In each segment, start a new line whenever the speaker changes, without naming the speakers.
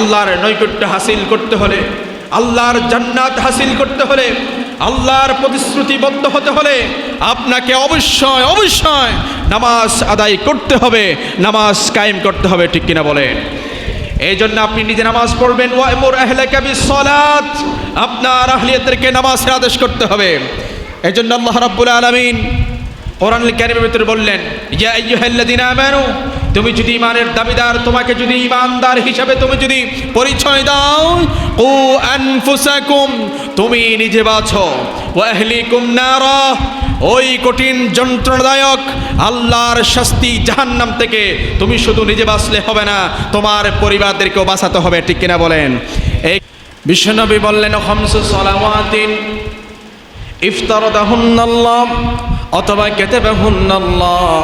আল্লাহর নৈকট্য হাসিল করতে হলে, আল্লাহর জান্নাত হাসিল করতে হলে, আল্লাহর প্রতিশ্রুতিবদ্ধ হতে হলে আপনাকে অবশ্যই অবশ্যই নামাজ আদায় করতে হবে, নামাজ কায়েম করতে হবে। ঠিক কিনা বলেন? এই জন্য আপনি নিজে নামাজ পড়বেন। ওয়া'মুর আহলাকা বিস-সালাত, আপনার আহলিয়াতদেরকে নামাজের আদেশ করতে হবে। এই জন্য আল্লাহ রাব্বুল আলামিন কোরআনুল কারীমের ভিতরে বললেন, ইয়া আইয়ুহাল্লাযীনা আমানু, তুমি যদি ঈমানের দাবিদার, তোমাকে যদি ঈমানদার হিসাবে তুমি যদি পরিচয় দাও, কু আনফুসাকুম, তুমি নিজে বাঁচো, ওয়া আহলিকুম নারা, ওই কঠিন যন্ত্রণাদায়ক আল্লাহর শাস্তি জাহান্নাম থেকে তুমি শুধু নিজে বাঁচলে হবে না, তোমার পরিবারদেরকেও বাঁচাতে হবে। ঠিক কিনা বলেন? এই বিশ্বনবী বললেন, খামসু সালাওয়াতিন ইফতারাদাহুন্নাল্লাহ অথবা কাতাবাহুন্নাল্লাহ,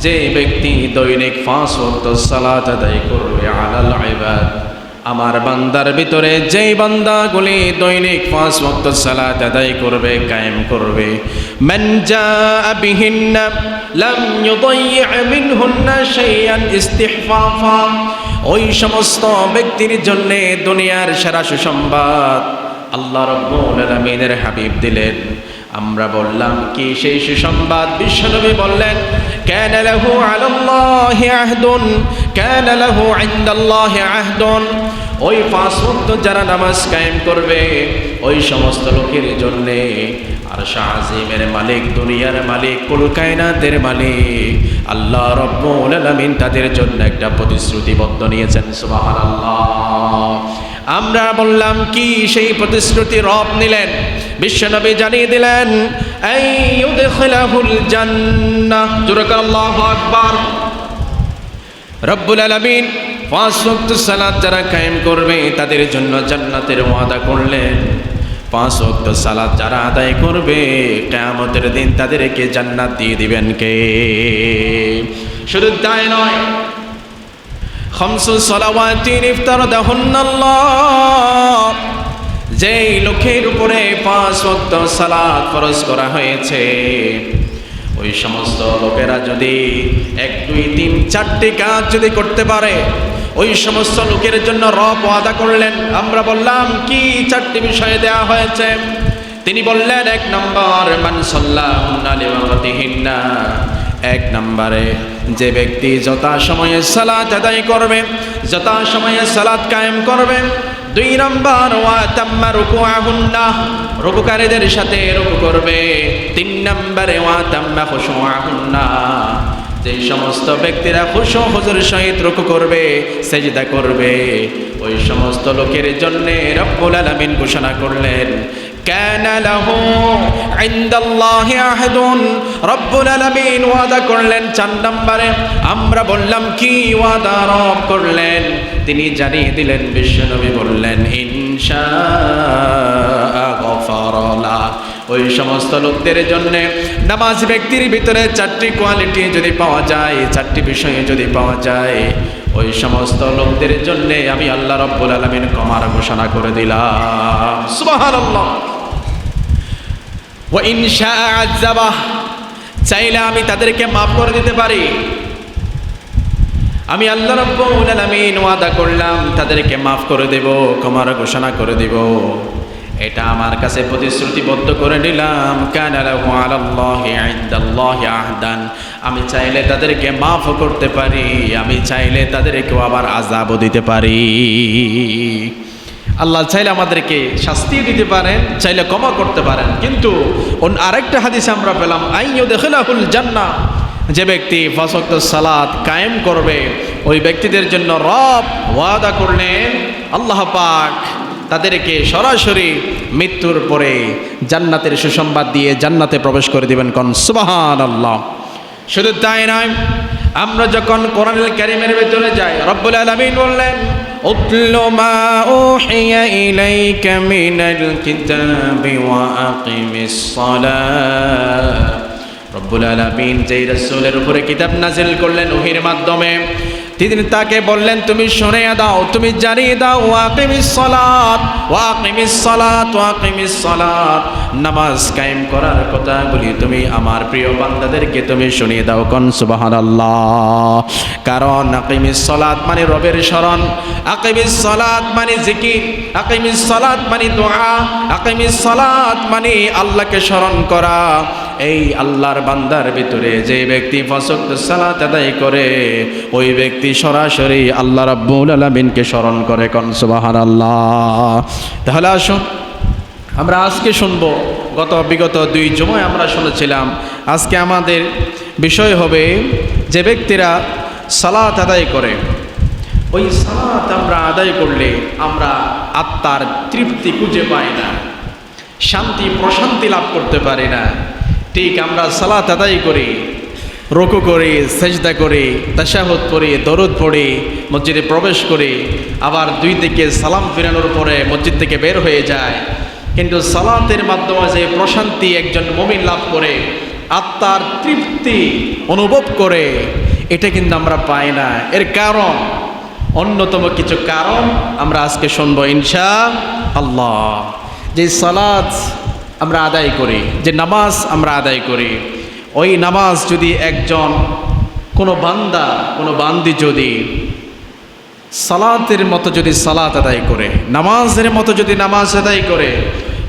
যে ব্যক্তি দৈনিক 5 ওয়াক্ত সালাত আদায় করবে, আলাল ইবাদ, আমার বান্দার ভিতরে যেই বান্দাগুলি দৈনিক 5 ওয়াক্ত সালাত আদায় করবে, কায়েম করবে, মান জাআ বিহিন্না লাম ইউদাইয়্যা মিনহুন্না শাইআন ইস্তিহফাফা, ওই সমস্ত ব্যক্তির জন্য দুনিয়ার সেরা সুসংবাদ আল্লাহ রাব্বুল আলামিনের হাবিব দিলেন। আমরা বললাম কি সেই সুসংবাদ? বিশ্বনবী বললেন, কানা লাহু আলাল্লাহি আহদুন, কানা লাহু ইনদাল্লাহি আহদুন, ওই 5 ওয়াক্ত যারা নামাজ কায়েম করবে ওই সমস্ত লোকের জন্য আরশ আজিমের মালিক, দুনিয়ার মালিক, কুল কায়নাতের মালিক আল্লাহ রাব্বুল আলামিন তাদের জন্য একটা প্রতিশ্রুতিবদ্ধ নিয়েছেন। সুবহানাল্লাহ। আমরা বললাম কি সেই প্রতিশ্রুতি রব নিলেন? বিশ্বনবী জানিয়ে দিলেন, আইয়ুদখিলাহুল জান্নাহ, জোরে করে আল্লাহু আকবার। রব্বুল আলামিন 5 ওয়াক্ত সালাত যারা কায়েম করবে তাদের জন্য জান্নাতের ওয়াদা করলেন। 5 ওয়াক্ত সালাত যারা আদায় করবে কিয়ামতের দিন তাদেরকে জান্নাত দিয়ে দিবেন কে? শুধু তাই নয়, খামসু সালাওয়াতিন ইফতারাদাহুন্নাল্লাহ, যেই লোকের উপরে 5 ওয়াক্ত সালাত ফরজ করা হয়েছে ওই সমস্ত লোকেরা যদি 1 2 3 4টি কাজ যদি করতে পারে, ওই সমস্ত লোকের জন্য রব ওয়াদা করলেন। আমরা বললাম কি 4টি বিষয় দেয়া হয়েছে? তিনি বললেন, 1 নম্বর, মান সাল্লাহুন্না লিওয়াক্তিহিন্না, 1 নম্বরে যে ব্যক্তি যথাসময়ে সালাত আদায় করবে, যথাসময়ে সালাত কায়েম করবে। 2 নম্বর, ওয়া তাম্মা রুকুআহুন্না, রুকুকারীদের সাথে রুকু করবে। 3 নম্বরে, ওয়া তাম্মা খুশুআহুন্না, যে সমস্ত ব্যক্তিরা খুশু হুজুর সহিত রুকু করবে, সেজদা করবে, ওই সমস্ত লোকের জন্য রব্বুল আলামিন ঘোষণা করলেন, কানা লাহু ইনদাল্লাহি আহদুন, রব্বুল আলামিন ওয়াদা করলেন। 4 নম্বরে আমরা বললাম কি ওয়াদা রব করলেন? তিনি জানিয়ে দিলেন, বিশ্বনবী বললেন, ইনশাআ গফারা লা, ওই সমস্ত লোকদের জন্য নামাজ ব্যক্তির ভিতরে 4টি কোয়ালিটি যদি পাওয়া যায়, 4টি বিষয়ে যদি পাওয়া যায়, ওই সমস্ত লোকদের জন্য আমি আল্লাহ রাব্বুল আলামিন ক্ষমার ঘোষণা করে দিলাম। সুবহানাল্লাহ। ওয়া ইনশাআ আযাবা, চাইলে আমি তাদেরকে মাফ করে দিতে পারি। আমি আল্লাহ রাব্বুল আলামিন ওয়াদা করলাম তাদেরকে মাফ করে দেব, ক্ষমার ঘোষণা করে দেব। এটা আমার কাছে প্রতিশ্রুতিবদ্ধ করে নিলাম। কানা লাহু আলাল্লাহি ইনদাল্লাহি আহদান, আমি চাইলে তাদেরকে মাফ করতে পারি, আমি চাইলে তাদেরকেও আবার আযাবও দিতে পারি। আল্লাহ চাইলে আমাদেরকে শাস্তিও দিতে পারেন, চাইলে ক্ষমা করতে পারেন। কিন্তু আরেকটা হাদিসে আমরা পেলাম, আইয়ুদখিলাহুল জান্নাহ, যে ব্যক্তি 5 ওয়াক্ত সালাত কায়েম করবে ওই ব্যক্তিদের জন্য রব ওয়াদা করলেন, আল্লাহ পাক তাদেরকে সরাসরি মৃত্যুর পরে জান্নাতের সুসংবাদ দিয়ে জান্নাতে প্রবেশ করে দিবেন। কোন সুবহানাল্লাহ। শুধু তাই নয়, আমরা যখন কোরআনুল কারীমের ভিতরে যাই, রব্বুল আলামিন বললেন, উতলু মা উহিয়া ইলাইকা মিনাল কিতাবি ওয়া আকিমিস সালাত। রব্বুল আলামিন যেই রাসূলের উপরে কিতাব নাযিল করলেন ওহীর মাধ্যমে, তিনি তাকে বললেন, তুমি শুনে দাও, তুমি জানিয়ে দাও, ওয়াকিমিস সালাত ওয়াকিমিস সালাত ওয়াকিমিস সালাত, নামাজ কায়েম করার কথাগুলি তুমি আমার প্রিয় বান্দাদেরকে তুমি শুনিয়ে দাও। কোন সুবহানাল্লাহ। কারণ আকিমিস সালাত মানে রবের শরণ, আকিমিস সালাত মানে জিকির, আকিমিস সালাত মানে দোয়া, আকিমিস সালাত মানে আল্লাহকে স্মরণ করা। এই আল্লাহর বান্দার ভিতরে যে ব্যক্তি 5 ওয়াক্ত সালাত আদায় করে, ওই ব্যক্তি সরাসরি আল্লাহ রাব্বুল আলামিনকে স্মরণ করে। কোন সুবহানাল্লাহ। তাহলে আসুন আমরা আজকে শুনবো, বিগত 2 জুমায় আমরা শুনেছিলাম, আজকে আমাদের বিষয় হবে যে ব্যক্তিরা সালাত আদায় করে, ওই সালাত আমরা আদায় করলে আমরা আত্মার তৃপ্তি খুঁজে পাই না, শান্তি প্রশান্তি লাভ করতে পারি না। ঠিক আমরা সালাত আদায় করি, রুকু করি, সেজদা করি, তাশাহুদ পড়ি, দরুদ পড়ি, মসজিদে প্রবেশ করি, আবার 2 দিকে সালাম ফিরানোর পরে মসজিদ থেকে বের হয়ে যায়। কিন্তু সালাতের মাধ্যমে যে প্রশান্তি একজন মুমিন লাভ করে, আত্মার তৃপ্তি অনুভব করে, এটা কিন্তু আমরা পাই না। এর কারণ, অন্যতম কিছু কারণ আমরা আজকে শুনবো ইনশাআল্লাহ। যে সালাত আমরা আদায় করি, যে নামাজ আমরা আদায় করি, ওই নামাজ যদি একজন কোনো বান্দা কোনো বান্দি যদি সালাতের মতো যদি সালাত আদায় করে, নামাজের মতো যদি নামাজ আদায় করে,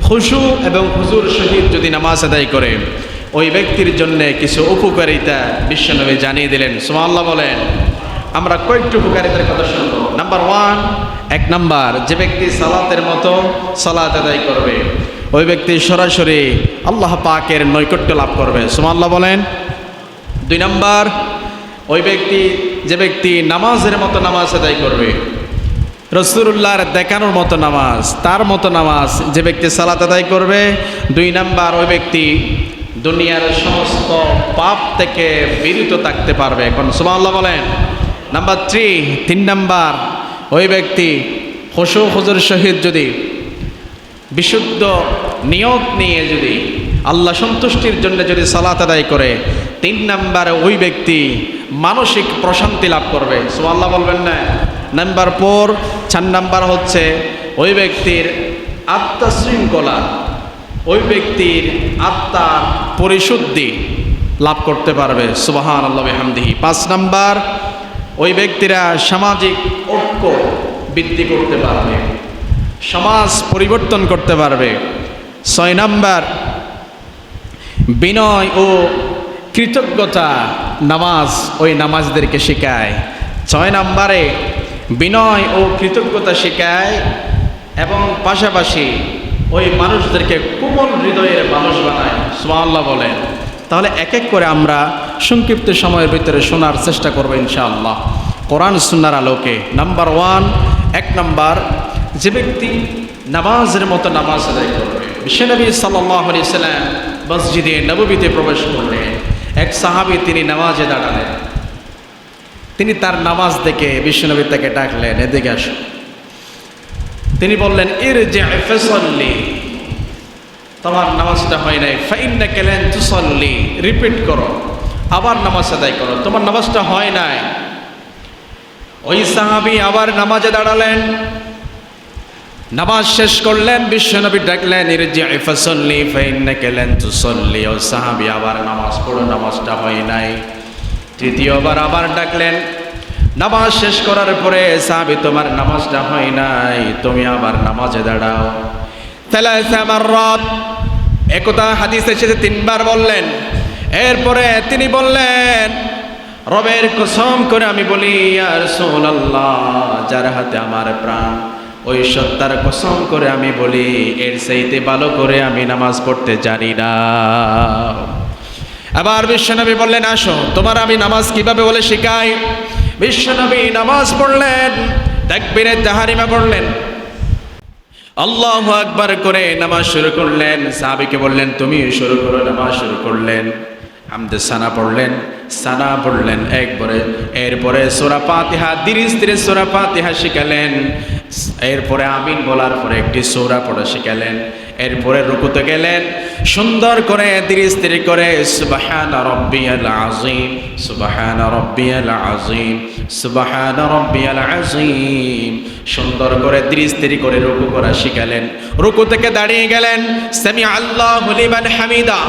খুশু এবং হুজুর সহিত যদি নামাজ আদায় করে, ওই ব্যক্তির জন্য কিছু উপকারিতা বিশ্বনবী জানিয়ে দিলেন। সুবহানাল্লাহ বলেন। আমরা কয়েকটি উপকারিতার কথা শুনবো। নাম্বার 1, 1 নাম্বার, যে ব্যক্তি সালাতের মতো সালাত আদায় করবে, ওই ব্যক্তি সরাসরি আল্লাহ পাকের নৈকট্য লাভ করবে। সুবহানাল্লাহ বলেন। 2 নাম্বার, ওই ব্যক্তি যে ব্যক্তি নামাজের মতো নামাজ আদায় করবে, রাসূলুল্লাহর দেখানোর মতো নামাজ, তার মতো নামাজ যে ব্যক্তি সালাত আদায় করবে, 2 নাম্বার, ওই ব্যক্তি দুনিয়ার সমস্ত পাপ থেকে বিরত থাকতে পারবে। এখন সুবহানাল্লাহ বলেন। নাম্বার 3 নাম্বার, ওই ব্যক্তি খুশু হুজুর সহিত যদি বিশুদ্ধ নিয়ত নিয়ে যদি আল্লাহ সন্তুষ্টির জন্য যদি সালাত আদায় করে, 3 নাম্বার, ওই ব্যক্তি মানসিক প্রশান্তি লাভ করবে। সুবহানাল্লাহ বলবেন না? নাম্বার 4 নাম্বার হচ্ছে ওই ব্যক্তির আত্মশৃঙ্খলা, ওই ব্যক্তির আত্মার পরিশুদ্ধি লাভ করতে পারবে। সুবহানাল্লাহ বিহামদিহি। 5 নাম্বার, ওই ব্যক্তিরা সামাজিক ঐক্য বৃদ্ধি করতে পারবে, সমাজ পরিবর্তন করতে পারবে। 6 নাম্বার, বিনয় ও কৃতজ্ঞতা নামাজ ওই নামাজদেরকে শেখায়। 6 নাম্বারে বিনয় ও কৃতজ্ঞতা শেখায় এবং পাশাপাশি ওই মানুষদেরকে কোমল হৃদয়ের মানুষ বানায়। সুবহানাল্লাহ বলেন। তাহলে এক এক করে আমরা সংক্ষিপ্ত সময়ের ভিতরে শোনার চেষ্টা করব ইনশাআল্লাহ কোরআন সুন্নাহর আলোকে। নাম্বার 1 নাম্বার, যে ব্যক্তি নামাজের মতো নামাজ আদায় করবে। বিশ্বনবী সাল্লাল্লাহু আলাইহি সাল্লাম মসজিদে নববীতে প্রবেশ করলেন। এক সাহাবী তিনি নামাজে দাঁড়ালেন। তিনি তার নামাজ দেখে বিশ্বনবী তাকে ডাকলেন, এদিকে আসো। তিনি বললেন, ইরজি ফাসাল্লি, তোমার নামাজটা হয় নাই, ফাইন্নাকা লান তুসাল্লি, রিপিট করো, আবার নামাজ আদায় করো, তোমার নামাজটা হয় নাই। ওই সাহাবী আবার নামাজে দাঁড়ালেন, নামাজ শেষ করলেন, বিশ্বনবী ডাকলেন, ইরজি ফাসাল্লি ফাইন্নাকা লান তুসাল্লি। ও সাহাবী আবার নামাজ পড়ো, নামাজটা হয় নাই। তৃতীয়বার আবার ডাকলেন, নামাজ শেষ করার পরে, সাহাবী তোমার নামাজটা হয় নাই, তুমি আবার নামাজে দাঁড়াও। সালাসা মাররাত, একথা হাদিসে এসেছে 3 বার বললেন। এরপরে তিনি বললেন, রবের কসম করে আমি বলি ইয়া রাসূলুল্লাহ, যার হাতে আমার প্রাণ, ওই সত্তার কসম করে আমি বলি, এর চাইতে ভালো করে আমি নামাজ পড়তে জানি না। আবার বিশ্বনবী বললেন, আসো তোমার আমি নামাজ কিভাবে বলে শেখাই। বিশ্বনবী নামাজ পড়লেন, তাকবীরে তাহরিমা পড়লেন, আল্লাহু আকবার করে নামাজ শুরু করলেন। সাহাবীকে বললেন, তুমি শুরু করো। নামাজ শুরু করলেন, হামদে সানা পড়লেন একবারে। এরপরে সূরা ফাতিহা, ধীরে ধীরে সূরা ফাতিহা শিখালেন। এরপরে আমিন বলার পরে একটি সূরা পড়া শিখালেন। এরপরে রুকুতে গেলেন, সুন্দর করে ধীরে স্থির করে সুবহানা রাব্বিয়াল আযীম, সুবহানা রাব্বিয়াল আযীম, সুবহানা রাব্বিয়াল আযীম, সুন্দর করে ধীরে স্থির করে রুকু করা শিখালেন। রুকু থেকে দাঁড়িয়ে গেলেন, সামি আল্লাহু লিমান হামিদা।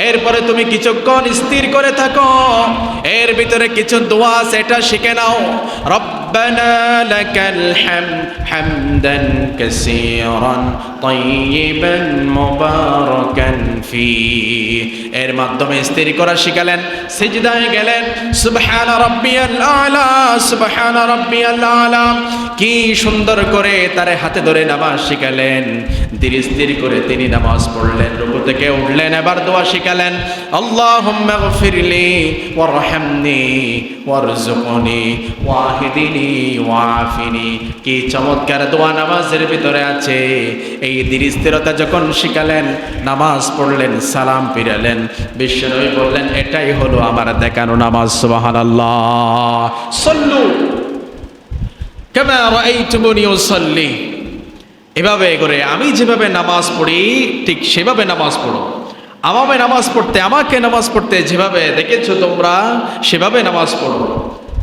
এরপরে তুমি কিছুক্ষণ স্থির করে থাকো, এর ভিতরে কিছু দোয়া সেটা শিখে নাও। রব্বানা লাকাল হামদ হামদান কাসীরান তাইয়িবান মুবারাকান ফি। এর মাধ্যমে স্থির করা শিখালেন। সিজদায় গেলেন, সুবহানা রাব্বিয়াল আলা, সুবহানা রাব্বিয়াল আলা। কি সুন্দর করে তার হাতে ধরে নামাজ শিখালেন। ধীরে স্থির করে তিনি নামাজ পড়লেন, রুকু থেকে উঠলেন, এবার দোয়া শিখালেন। আল্লাহুম্মা গফিরলি ওয়ারহামনি ওয়ারযুকনি ওয়াহদিনি ওয়াআফিনি। কি চমৎকার দোয়া নামাজের ভিতরে আছে। এই ধীরে স্থিরতা যখন শিখালেন, নামাজ পড়লেন, সালাম ফিরালেন, বিশ্বনবী বললেন এটাই হলো আমার দেখানো নামাজ। সুবহানাল্লাহ। সাল্লু কামা রাআইতুমুনি উসাল্লি। এভাবে করে আমি যেভাবে নামাজ পড়ি ঠিক সেভাবে নামাজ পড়ো। আমাকে নামাজ পড়তে যেভাবে দেখেছো তোমরা সেভাবে নামাজ পড়ো।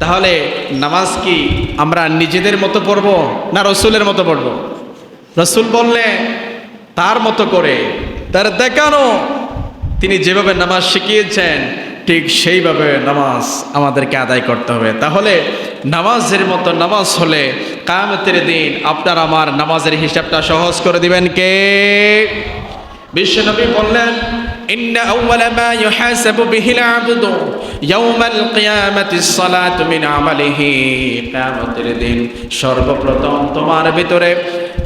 তাহলে নামাজ কি আমরা নিজেদের মতো পড়বো না রসুলের মতো পড়বো? রসুল বললে তার মতো করে, তার দেখানো, তিনি যেভাবে নামাজ শিখিয়েছেন ঠিক সেইভাবে নামাজ আমাদেরকে আদায় করতে হবে। তাহলে নামাজের মতো নামাজ হলে কিয়ামতের দিন আপনার আমার নামাজের হিসাবটা সহজ করে দিবেন কে? বিশ্বনবী বললেন, ইন্না আউওয়ালা মা ইউহাসাবু বিহিল আবদু ইয়াউমাল কিয়ামাতিস সালাতু মিন আমালিহি। কিয়ামতের দিন সর্বপ্রথম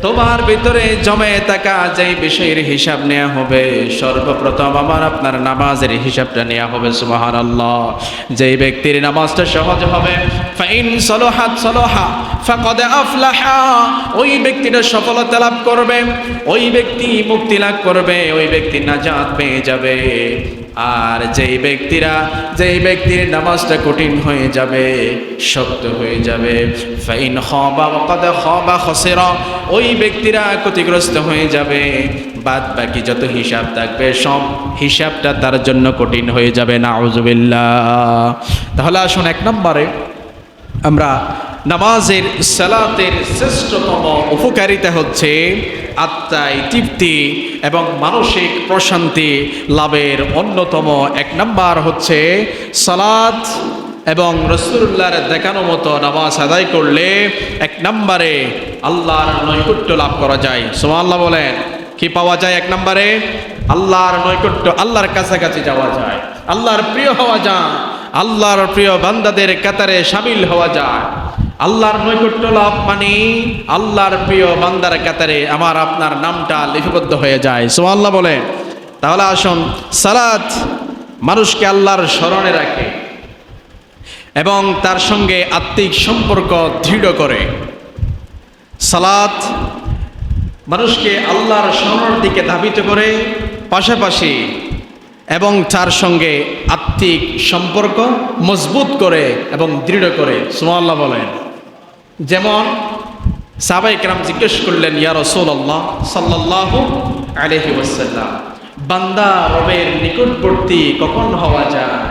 তোমার ভিতরে জমে থাকা যে বিষয়ের হিসাব নেওয়া হবে, সর্বপ্রথম আমার আপনার নামাজের হিসাবটা নেওয়া হবে। সুবহানাল্লাহ। যেই ব্যক্তির নামাজটা সহজ হবে, ফাইন সলাহাত সলাহা ফাকাদ আফলাহা, ওই ব্যক্তিটা সফলতা লাভ করবে, ওই ব্যক্তি মুক্তি লাভ করবে, ওই ব্যক্তি নাজাত পেয়ে যাবে। আর যেই ব্যক্তির নামাজটা কঠিন হয়ে যাবে, শক্ত হয়ে যাবে, ফাইন খাবা ফাকাদ খাবা খাসিরা, ওই ব্যক্তিরা ক্ষতিগ্রস্ত হয়ে যাবে। বাদ বাকি যত হিসাব থাকবে সব হিসাবটা তার জন্য কঠিন হয়ে যাবে। নাউজুবিল্লাহ। তাহলে আসুন, এক নম্বরে আমরা নামাজের সালাতের শ্রেষ্ঠতম উপকারিতা হচ্ছে আত্মায় তৃপ্তি এবং মানসিক প্রশান্তি লাভের অন্যতম এক নাম্বার হচ্ছে সালাত এবং রাসূলুল্লাহর দেখানো মতো নামাজ আদায় করলে এক নম্বরে আল্লাহর নৈকট্য লাভ করা যায়। সুবহানাল্লাহ বলেন। কি পাওয়া যায়? এক নম্বরে আল্লাহর নৈকট্য, আল্লাহর কাছাকাছি যাওয়া যায়, আল্লাহর প্রিয় হওয়া যায়, আল্লাহর প্রিয় বান্দাদের কাতারে শামিল হওয়া যায়। আল্লাহর নৈকট্য লাভ মানে আল্লাহর প্রিয় বান্দার কাতারে আমার আপনার নামটা লিপিবদ্ধ হয়ে যায়। সুবহানাল্লাহ বলেন। তাহলে আসুন, সালাত মানুষকে আল্লাহর স্মরণে রাখে এবং তার সঙ্গে আত্মিক সম্পর্ক দৃঢ় করে। সালাত মানুষকে আল্লাহর স্মরণের দিকে ধাবিত করে, পাশাপাশি এবং তার সঙ্গে আত্মিক সম্পর্ক মজবুত করে এবং দৃঢ় করে। সুবহানাল্লাহ বলেন। যেমন সাহাবায়ে কেরাম জিজ্ঞেস করলেন, ইয়া রাসূলুল্লাহ সাল্লাল্লাহু আলাইহি ওয়াসাল্লাম, বান্দা রবের নিকটবর্তী কখন হওয়া যায়,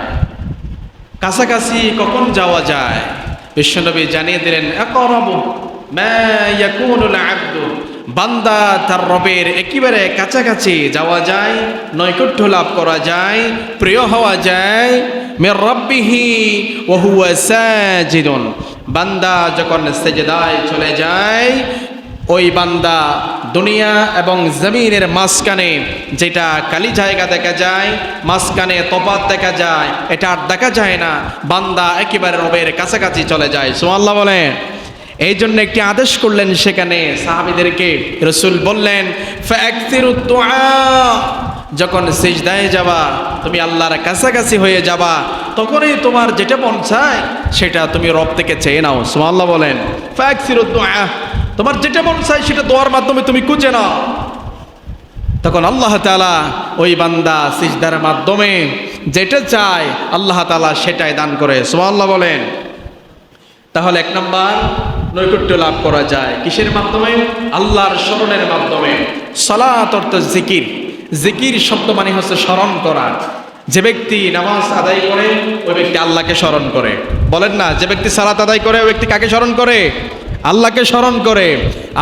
কাছাকাছি কখন যাওয়া যায়? বিশ্বনবী জানিয়ে দিলেন, আকরাবু মা ইয়াকুনুল আবদু, বান্দা তার রবের একেবারে কাছাকাছি যাওয়া যায়, নৈকট্য লাভ করা যায়, প্রিয় হওয়া যায় মির রাব্বিহি ওয়া হুয়া সাজিদুন, বান্দা যখন সেজদায় চলে যায়, ওই বান্দা দুনিয়া এবং জমিনের মাঝখানে যেটা খালি জায়গা দেখা যায়, মাঝখানে তফাৎ দেখা যায়, এটা আর দেখা যায় না। বান্দা একেবারে রবের কাছাকাছি চলে যায়। সুবহানাল্লাহ বলেন। এই জন্য একটি আদেশ করলেন সেখানে সাহাবীদেরকে। রাসূল বললেন, ফাআকসিরুদ দুআ, যখন সিজদায় যাবা, তুমি আল্লাহর কাছাকাছি হয়ে যাবা, তখনই তোমার যেটা মন চায় সেটা তুমি রব থেকে চেয়ে নাও। সুবহানাল্লাহ বলেন। ফাআকসিরুদ দুআ, তোমার যেটা মন চায় সেটা দোয়ার মাধ্যমে তুমি খুঁজে নাও। তখন আল্লাহ তাআলা ওই বান্দা সিজদার মাধ্যমে যেটা চায় আল্লাহ তাআলা সেটাই দান করে। সুবহানাল্লাহ বলেন। তাহলে এক নম্বর নৈকট্য লাভ করা যায় কিসের মাধ্যমে? আল্লাহর স্মরণের মাধ্যমে। সালাত অর্থ জিকির। জিকির শব্দ মানে হচ্ছে স্মরণ করা। যে ব্যক্তি নামাজ আদায় করে ওই ব্যক্তি আল্লাহকে স্মরণ করে। বলেন না, যে ব্যক্তি সালাত আদায় করে ওই ব্যক্তি কাকে স্মরণ করে? আল্লাহকে স্মরণ করে।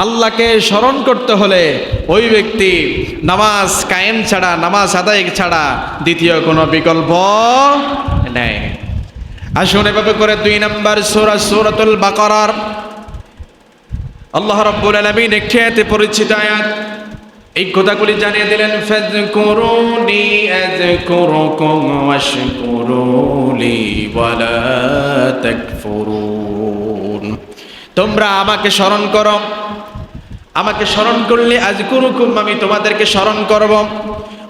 আল্লাহকে স্মরণ করতে হলে ওই ব্যক্তি নামাজ কায়েম ছাড়া, নামাজ আদায় ছাড়া দ্বিতীয় কোনো বিকল্প নেই। আসুন এভাবে করে 2 নম্বর সূরা সূরাতুল বাকারার আল্লাহ রাব্বুল আলামিন একটি আয়াতে পরিচিত আয়াত এই কথাগুলি জানিয়ে দিলেন, ফাযকুরুনি আযকুরুকুম ওয়াশকুরুলি ওয়ালা তাকফুরুন। তোমরা আমাকে স্মরণ করো, আমাকে স্মরণ করলে আযকুরুকুম, আমি তোমাদেরকে স্মরণ করব।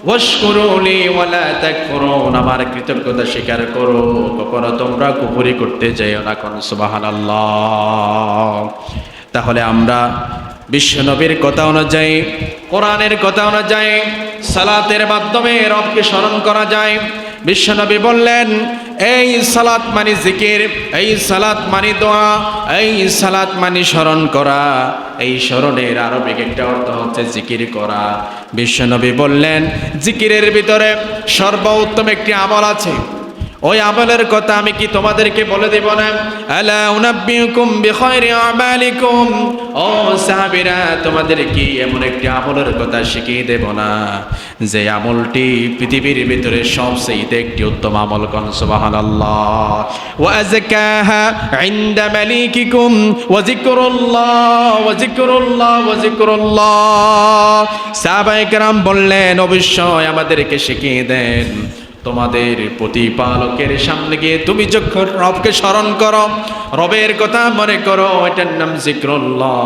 ওয়াশকুরুলি ওয়ালা তাকফুরুন, আমার কৃতজ্ঞতা স্বীকার করো, কখনো তোমরা কুফরি করতে যাইও না। কোন সুবহানাল্লাহ। তাহলে আমরা বিশ্বনবীর কথা অনুযায়ী, কোরআনের কথা অনুযায়ী সালাতের মাধ্যমে রবকে স্মরণ করা যায়। বিশ্বনবী বললেন, এই সালাত মানে জিকির, এই সালাত মানে দোয়া, এই সালাত মানে স্মরণ করা। এই স্মরণের আরবিক একটা অর্থ হচ্ছে জিকির করা। বিশ্বনবী বললেন, জিকিরের ভিতরে সর্বোত্তম একটি আমল আছে, ওই আমলের কথা আমি কি তোমাদেরকে বলে দেব না? আলা উনাব্বিউকুম বিখায়রি আমালিকুম, ও সাহাবীরা তোমাদের কি এমন একটি আমলের কথা শিখিয়ে দেব না যে আমলটি পৃথিবীর ভিতরে সবচেয়ে একটি উত্তম আমল? কোন সুবহানাল্লাহ। ওয়া আযকাহা ইনদা মালিকিকুম ওয়া যিকরুল্লাহ ওয়া যিকরুল্লাহ ওয়া যিকরুল্লাহ। সাহাবায়ে কেরাম বললেন, অবশ্যই আমাদেরকে শিখিয়ে দেন, তোমাদের প্রতিপালকের সামনে গিয়ে তুমি যখন রবকে স্মরণ করো, রবের কথা মনে করো, এটার নাম যিকরুল্লাহ।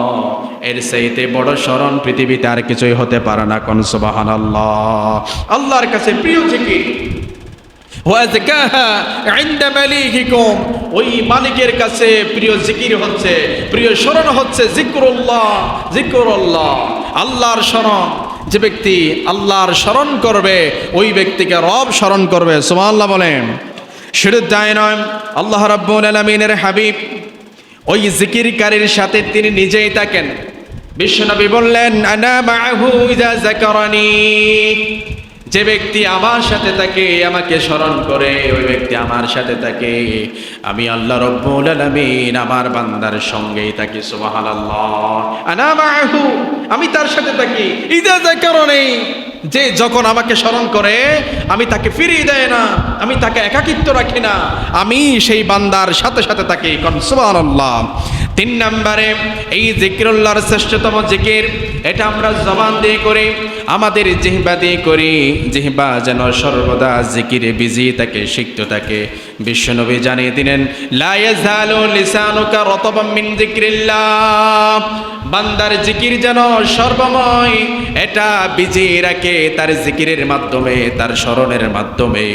এর চাইতে বড় স্মরণ পৃথিবীতে আর কিছুই হতে পারে না। কোন সুবহানাল্লাহ। আল্লাহর কাছে প্রিয় জিকির, ওয়াজকাহা ইনদা মালিকিকুম, ওই মালিকের কাছে প্রিয় জিকির হচ্ছে, প্রিয় স্মরণ হচ্ছে যিকরুল্লাহ। যিকরুল্লাহ, আল্লাহর স্মরণ। যে ব্যক্তি আল্লাহর স্মরণ করবে ওই ব্যক্তিকে রব স্মরণ করবে। সুবহানাল্লাহ বলেন। শুধু তাই নয়, আল্লাহ রাব্বুল আলামিনের হাবিব ওই জিকিরকারীর সাথে তিনি নিজেই থাকেন। বিশ্বনবী বললেন, আনা মাআহু ইযা যাকারানি, যে ব্যক্তি আমার সাথে থাকে, আমাকে স্মরণ করে, ওই ব্যক্তি আমার সাথে থাকে, আমি আল্লাহ রাব্বুল আলামিন আমার বান্দার সঙ্গেই থাকি। সুবহানাল্লাহ। আনা মাআহু, আমি তার সাথে থাকি। ইযা যাকারানি, যে যখন আমাকে স্মরণ করে আমি তাকে ফিরিয়ে দেয় না, আমি তাকে একাকিত্ব রাখি না, আমি সেই বান্দার সাথে সাথে থাকি। কোন সুবহানাল্লাহ। 3 নম্বরে এই যিকরুল্লাহর শ্রেষ্ঠতম জিকির, এটা আমরা জবান দিয়ে করি, আমাদের জিহ্বা দিয়ে করি। জিহ্বা যেন সর্বদা জিকিরে বিজি থাকে, সিক্ত থাকে। বিশ্বনবী জানিয়ে দিলেন, লা ইয়াজালু লিসানুকা রাতাবাম মিন যিকরিল্লাহ, বান্দার জিকির যেন সর্বময় এটা বিজি রাখে তার জিকিরের মাধ্যমে, তার স্মরণের মাধ্যমে।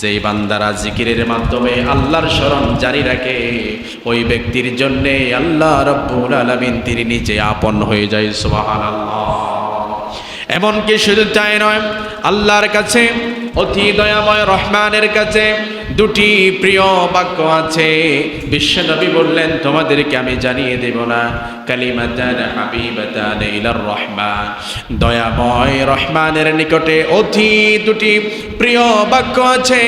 যেই বান্দারা জিকিরের মাধ্যমে আল্লাহর স্মরণ জারি রাখে, ওই ব্যক্তির জন্যে আল্লাহ রাব্বুল আলামিন তিনি নিজে আপন হয়ে যায়। সুবহানাল্লাহ। এমনকি শুধু তাই নয়, আল্লাহর কাছে, অতি দয়াময় রহমানের কাছে 2টি প্রিয় বাক্য আছে। বিশ্বনবী বললেন, তোমাদেরকে আমি জানিয়ে দেব না? কালিমাতান হাবিবাতান ইলার রহমান, দয়াময় রহমানের নিকটে অতি 2টি প্রিয় বাক্য আছে।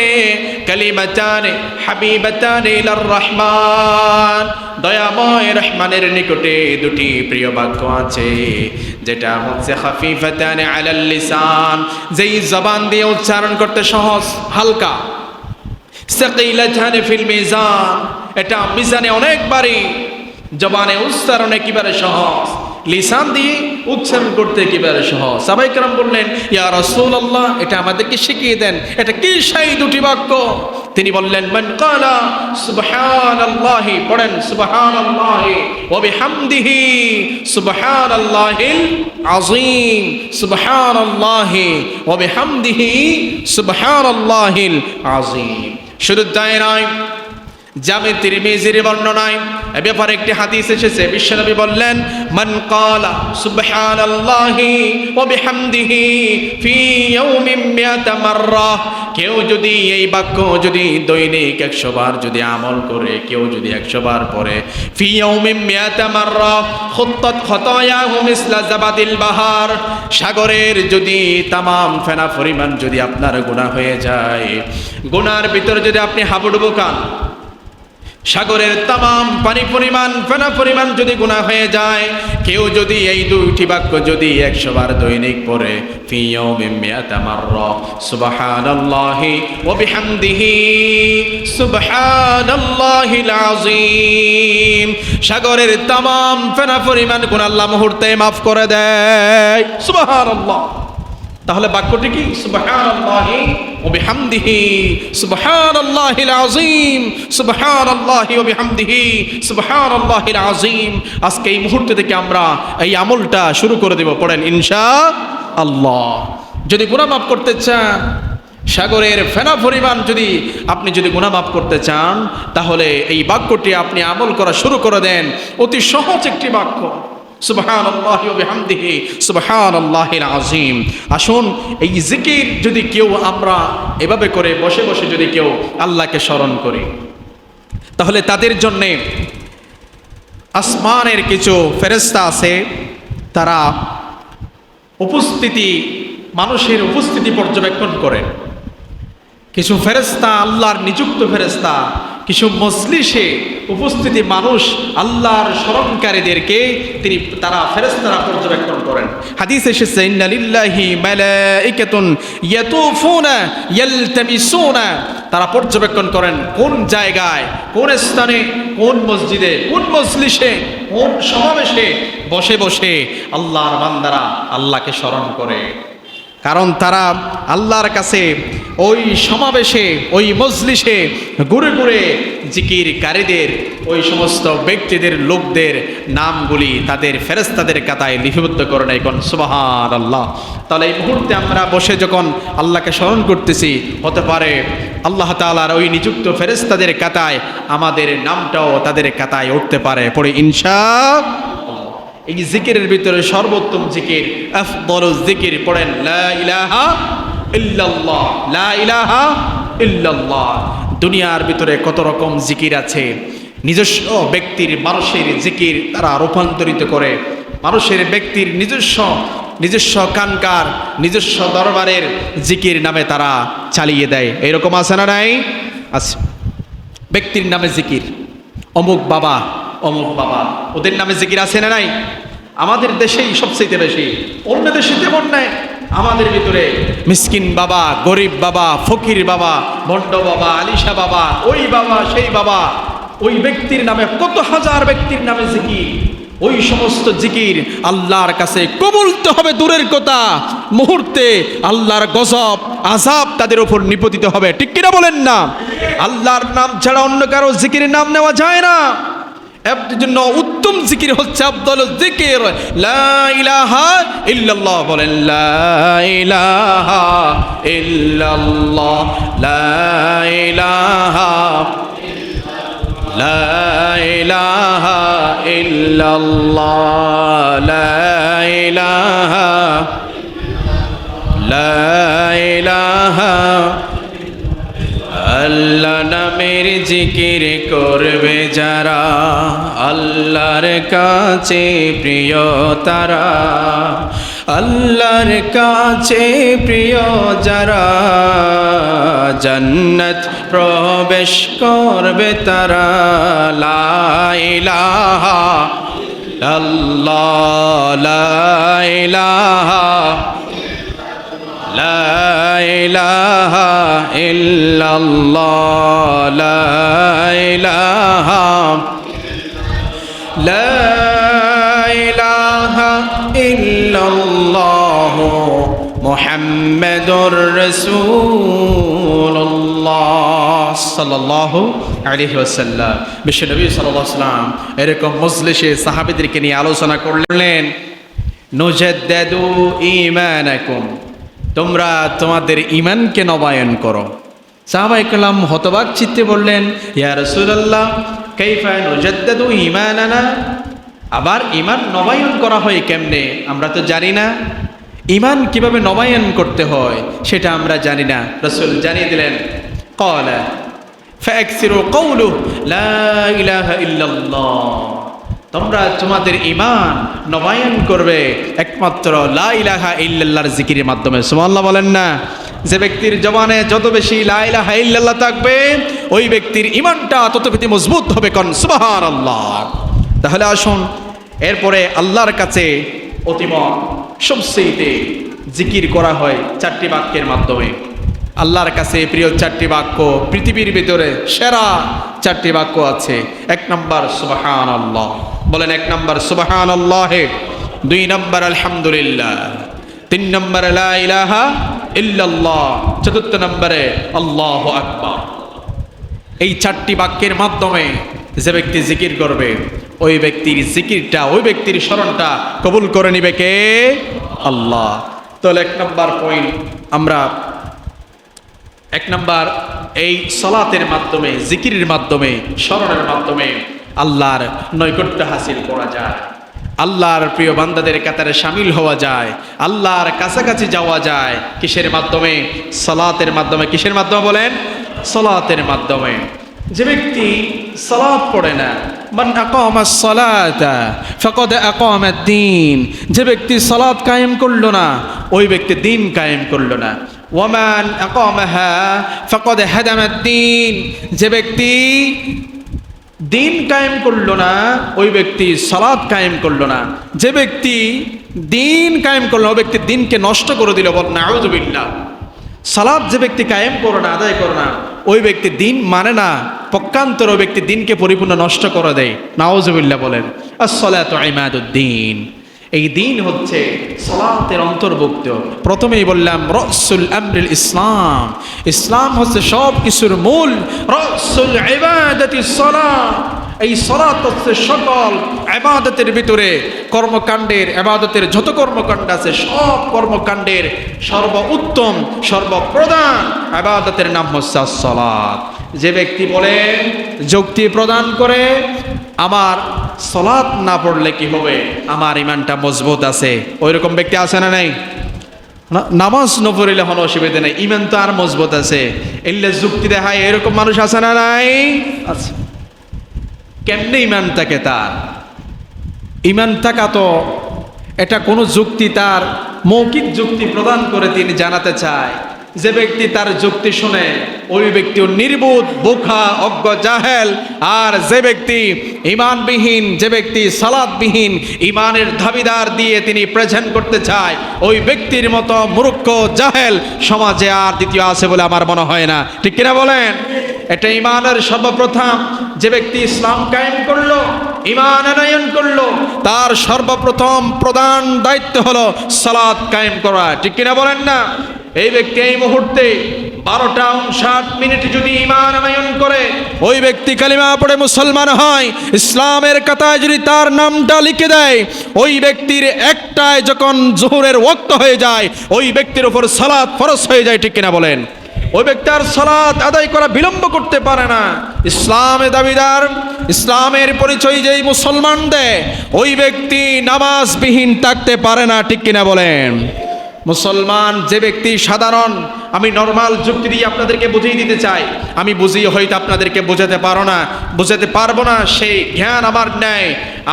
কালিমাতান হাবিবাতান ইলার রহমান, দয়াময় রহমানের নিকটে 2টি প্রিয় বাক্য আছে, যেটা হচ্ছে খাফিফাতান আলাল লিসান, যেই জবান দিয়ে উচ্চারণ করতে সহজ, হালকা। সাকিলাতান ফিল মিজান, এটা মিজানে অনেক ভারী, জবানে উচ্চারণ একেবারে সহজ, লিসান দিয়ে উচ্চারণ করতে একেবারে সহজ। সাহাবায়ে কেরাম বললেন, ইয়া রাসূলুল্লাহ, এটা আমাদেরকে শিখিয়ে দেন, এটা কি সেই 2টি বাক্য? তিনি বললেন, মান ক্বালা সুবহানাল্লাহি, পড়েন সুবহানাল্লাহি ওয়া বিহামদিহি সুবহানাল্লাহিল আযীম, সুবহানাল্লাহি ওয়া বিহামদিহি সুবহানাল্লাহিল আযীম। শুধু তাই নয়, জামে তিরমিজির বর্ণনায় এ ব্যাপারে একটি হাদিস এসেছে, বিশ্বনবী বললেন, মান ক্বালা সুবহানাল্লাহি ওয়া বিহামদিহি ফি ইয়াউমিন মিয়াতা মাররা, কেউ যদি এই বাক্য যদি দৈনিক 100 বার যদি আমল করে, কেউ যদি 100 বার পড়ে, ফি ইয়াউমিন মিয়াতা মাররা খুত্তাত খতায়াহু মিসলা জাবাদিল বাহার, সাগরের যদি তামাম ফেনা পরিমাণ যদি আপনার গুনাহ হয়ে যায়, গুনার ভিতরে যদি আপনি হাবুডুবু খান, সাগরের তামাম পানি পরিমাণ ফেনা পরিমাণ যদি গুনাহ হয়ে যায়, কেউ যদি এই দুইটি বাক্য যদি 100 বার দৈনিক পড়ে, ফি ইয়াউমিন মিয়াতা মাররা সুবহানাল্লাহি ওয়া বিহামদিহি সুবহানাল্লাহিল আযীম, সাগরের তামাম ফেনা পরিমাণ গুনাহ আল্লাহ মুহূর্তে মাফ করে দেয়। সুবহানাল্লাহ। তাহলে বাক্যটি কি? সুবহানাল্লাহি ওয়া বিহামদিহি সুবহানাল্লাহিল আযীম, সুবহানাল্লাহি ওয়া বিহামদিহি সুবহানাল্লাহিল আযীম। আজকে এই মুহূর্ত থেকে আমরা এই আমলটা শুরু করে দেব, পড়েন ইনশাআল্লাহ। যদি গুনাহ মাফ করতে চান, সাগরের ফেনা পরিমাণ যদি আপনি যদি গুনাহ মাফ করতে চান, তাহলে এই বাক্যটি আপনি আমল করা শুরু করে দেন। অতি সহজ একটি বাক্য, সুবহানাল্লাহি ওয়া বিহামদিহি সুবহানাল্লাহিল আযীম। আসুন এই জিকির যদি কেউ আমরা এভাবে করে বসে বসে যদি কেউ আল্লাহকে স্মরণ করি, তাহলে তাদের জন্য আসমানের কিছু ফেরেশতা আছে, তারা মানুষের উপস্থিতি পর্যবেক্ষণ করেন। কিছু ফেরেশতা আল্লাহর নিযুক্ত ফেরেশতা কিছু মজলিসে উপস্থিতি মানুষ আল্লাহর স্মরণকারীদেরকে তারা ফেরেশতারা পর্যবেক্ষণ করেন। হাদিসে এসেছে, ইন্না লিল্লাহি মালাইকাতুন ইয়াতুফুনা ইয়ালতামিসুনা, তারা পর্যবেক্ষণ করেন কোন জায়গায়, কোন স্থানে, কোন মসজিদে, কোন মজলিসে, কোন সমাবেশে বসে বসে আল্লাহর বান্দারা আল্লাহকে স্মরণ করে। কারণ তারা আল্লাহর কাছে ওই সমাবেশে, ওই মজলিসে ঘুরে ঘুরে জিকিরকারীদের, ওই সমস্ত ব্যক্তিদের, লোকদের নামগুলি তাদের ফেরেশতাদের খাতায় লিপিবদ্ধ করে নেয়। কোন সুবহানাল্লাহ। তাহলে এই মুহূর্তে আমরা বসে যখন আল্লাহকে স্মরণ করতেছি, হতে পারে আল্লাহ তাআলার ওই নিযুক্ত ফেরেশতাদের খাতায় আমাদের নামটাও তাদের খাতায় উঠতে পারে। পড়ে ইনশাআল্লাহ। এই জিকিরের ভিতরে সর্বোত্তম জিকির, আফদলুজ জিকির, পড়েন লা ইলাহা ইল্লাল্লাহ, লা ইলাহা ইল্লাল্লাহ। দুনিয়ার ভিতরে কত রকম জিকির আছে, নিজস্ব ব্যক্তির মানুষের জিকির তারা রূপান্তরিত করে, মানুষের ব্যক্তির নিজস্ব কানকার, নিজস্ব দরবারের জিকির নামে তারা চালিয়ে দেয়। এরকম আছে না নাই? আছে। ব্যক্তির নামে জিকির, অমুক বাবা, অমুক বাবা, ওদের নামে জিকির আছে না নাই? আমাদের দেশেই সবচেয়ে বেশি, অন্য দেশে তেমন নাই। আমাদের ভিতরে মিসকিন বাবা, গরিব বাবা, ফকির বাবা, ভণ্ড বাবা, আলিশা বাবা, ওই বাবা, সেই বাবা, ওই ব্যক্তির নামে কত হাজার ব্যক্তির নামে জিকির। ওই সমস্ত জিকির আল্লাহর কাছে কবুল তো হবে দূরের কথা, মুহূর্তে আল্লাহর গজব আযাব তাদের উপর নিপতিত হবে। ঠিক কিনা বলেন না? আল্লাহর নাম ছাড়া অন্য কারো জিকিরের নাম নেওয়া যায় না। এর জন্য উত্তম জিকির হচ্ছে আফদল জিকির লা ইলাহা ইল্লাল্লাহ। বলেন লা ইলাহা ইল্লাল্লাহ, লা ইলাহা, লা ইলাহা ইল্লাল্লাহ, লা ইলাহা, লা ইলাহা। আল্লাহ নামের জিকির করবে যারা, আল্লাহর কাছে প্রিয় তারা, আল্লাহর কাছে প্রিয় যারা, জান্নাত প্রবেশ করবে তারা। লা ইলাহা ইল্লাল্লাহ, লা ইলাহা, লা ইলাহা ইল্লাল্লাহ, লা ইলাহা, লা ইলাহা ইল্লাল্লাহ মুহাম্মাদুর রাসূলুল্লাহ সাল্লাল্লাহু আলাইহি ওয়াসাল্লাম। বিশ্বনবী সাল্লাল্লাহু আলাইহি ওয়াসাল্লাম এরকম মজলিসে সাহাবীদেরকে নিয়ে আলোচনা করলেন, নুজাদ্দিদু ঈমানাকুম, তোমরা তোমাদের ঈমানকে নবায়ন করো। সাহাবায়ে কেরাম হতবাক চিত্তে বললেন, ইয়া রাসূলুল্লাহ কাইফা নুজাদ্দিদু ঈমানানা, আবার ঈমান নবায়ন করা হয় কেমনে, আমরা তো জানি না। ঈমান কিভাবে নবায়ন করতে হয় সেটা আমরা জানি না। রাসূল জানিয়ে দিলেন, ক্বালা ফাকসিরু কাওলু লা ইলাহা ইল্লাল্লাহ, তোমরা তোমাদের ঈমান নবায়ন করবে একমাত্র লা ইলাহা ইল্লাল্লাহর জিকিরের মাধ্যমে। সুবহানাল্লাহ বলেন না। যে ব্যক্তির জবানে যত বেশি লা ইলাহা ইল্লাল্লাহ থাকবে ওই ব্যক্তির ঈমানটা তত বেশি মজবুত হবে। কোন সুবহানাল্লাহ। তাহলে আসুন এরপরে আল্লাহর কাছে অতিম সবচেয়ে জিকির করা হয় চারটি বাক্যের মাধ্যমে। আল্লাহর কাছে প্রিয় চারটি বাক্য, পৃথিবীর ভিতরে সেরা চারটি বাক্য আছে। এক নম্বর সুবহানাল্লাহ, বলেন এক নম্বর সুবহানাল্লাহ, দুই নম্বর আলহামদুলিল্লাহ, তিন নম্বর লা ইলাহা ইল্লাল্লাহ, চতুর্থ নম্বরে আল্লাহু আকবার। এই চারটি বাক্যের মাধ্যমে যে ব্যক্তি জিকির করবে ওই ব্যক্তির জিকিরটা, ওই ব্যক্তির স্মরণটা কবুল করে নিবে কে? আল্লাহ। তাহলে এক নম্বর পয়েন্ট, আমরা এক নম্বর এই সালাতের মাধ্যমে, জিকিরের মাধ্যমে, স্মরণের মাধ্যমে আল্লাহর নৈকট্য হাসিল করা যায়, আল্লাহর প্রিয় বান্দাদের কাতারে শামিল হওয়া যায়, আল্লাহর কাছাকাছি যাওয়া যায়। কিসের মাধ্যমে? সালাতের মাধ্যমে। কিসের মাধ্যমে বলেন? সালাতের মাধ্যমে। যে ব্যক্তি সালাত পড়ে না, মান আকামাস সালাতা ফাকাদ আকামাদ-দ্বীন, যে ব্যক্তি সালাত কায়েম করলো না ওই ব্যক্তি দিন কায়েম করলো না। ওয়ামান আকামাহা ফাকাদ হাদামাদ-দ্বীন, যে ব্যক্তি দিন কায়েম করলো না ওই ব্যক্তি সালাত কায়েম করলো না। যে ব্যক্তি দিন কায়েম করলো ওই ব্যক্তি দিনকে নষ্ট করে দিল। বল নাউযুবিল্লাহ। সালাত যে ব্যক্তি কায়েম করে না, আদায় করে না, ওই ব্যক্তি দিন মানে না, পক্ষান্তর ওই ব্যক্তি দিনকে পরিপূর্ণ নষ্ট করে দেয়। নাউযুবিল্লাহ বলেন। আস-সালাতু ইমাদুদ্দিন, এই দিন হচ্ছে সালাতের অন্তর্ভুক্ত। প্রথমেই বললাম রাসুল আমরিল ইসলাম, ইসলাম হচ্ছে সব কিছুর মূল। রাসুল ইবাদাতিস সালাত, এই সালাত হচ্ছে সকল ইবাদতের ভিতরে, কর্মকাণ্ডের, ইবাদতের যত কর্মকাণ্ড আছে সব কর্মকাণ্ডের সর্বোত্তম, সর্বপ্রধান ইবাদতের নাম হচ্ছে সালাত। যে ব্যক্তি বলে, যুক্তি প্রদান করে আমার সালাত না পড়লে কি হবে, আমার ঈমানটা মজবুত আছে, ওই রকম ব্যক্তি আছে না নাই? নামাজ না পড়লে কোনো অসুবিধা নেই, ঈমান তো আর মজবুত আছে, এলে যুক্তি দেখায় এরকম মানুষ আছে না নাই? আছে। কেমনে ঈমান থাকে তার? ঈমান থাকা তো এটা কোনো যুক্তি, তার মৌখিক যুক্তি প্রদান করে তিনি জানাতে চায়। যে ব্যক্তি তার যুক্তি শুনে ওই ব্যক্তিও নির্বোধ, বোকা, অজ্ঞ, জাহেল। আর যে ব্যক্তি ঈমানবিহীন, যে ব্যক্তি সালাতবিহীন, ঈমানের দাবিদার দিয়ে তিনি প্রেজেন্ট করতে চায়, ওই ব্যক্তির মতো মূর্খ, জাহেল সমাজে আর দ্বিতীয় আছে বলে আমার মনে হয় না। ঠিক কিনা বলেন? এটা ঈমানের সর্বপ্রথম যে ব্যক্তি ইসলাম কায়েম করলো, ঈমান আনয়ন করলো, তার সর্বপ্রথম প্রধান দায়িত্ব হলো সালাত কায়েম করা। ঠিক কিনা বলেন না? এই ব্যক্তি এই মুহূর্তে 12:59 যদি ঈমান আনয়ন করে, ওই ব্যক্তি কালিমা পড়ে মুসলমান হয়, ইসলামের খাতায় যদি তার নামটা লিখে দেয়, ওই ব্যক্তির একটায় যখন জোহরের ওয়াক্ত হয়ে যায় ওই ব্যক্তির উপর সালাত ফরজ হয়ে যায়। ঠিক কিনা বলেন? ওই ব্যক্তি আর সালাত আদায় করা বিলম্ব করতে পারে না। ইসলামে দাবিদার, ইসলামের পরিচয় যেই মুসলমান দেয় ওই ব্যক্তি নামাজবিহীন থাকতে পারে না। ঠিক কিনা বলেন? মুসলমান যে ব্যক্তি সাধারণ, আমি নর্মাল যুক্তি দিয়ে আপনাদেরকে বুঝিয়ে দিতে চাই, আমি বুঝিয়ে হয়তো আপনাদেরকে বোঝাতে পারবো না, সেই জ্ঞান আমার নেই।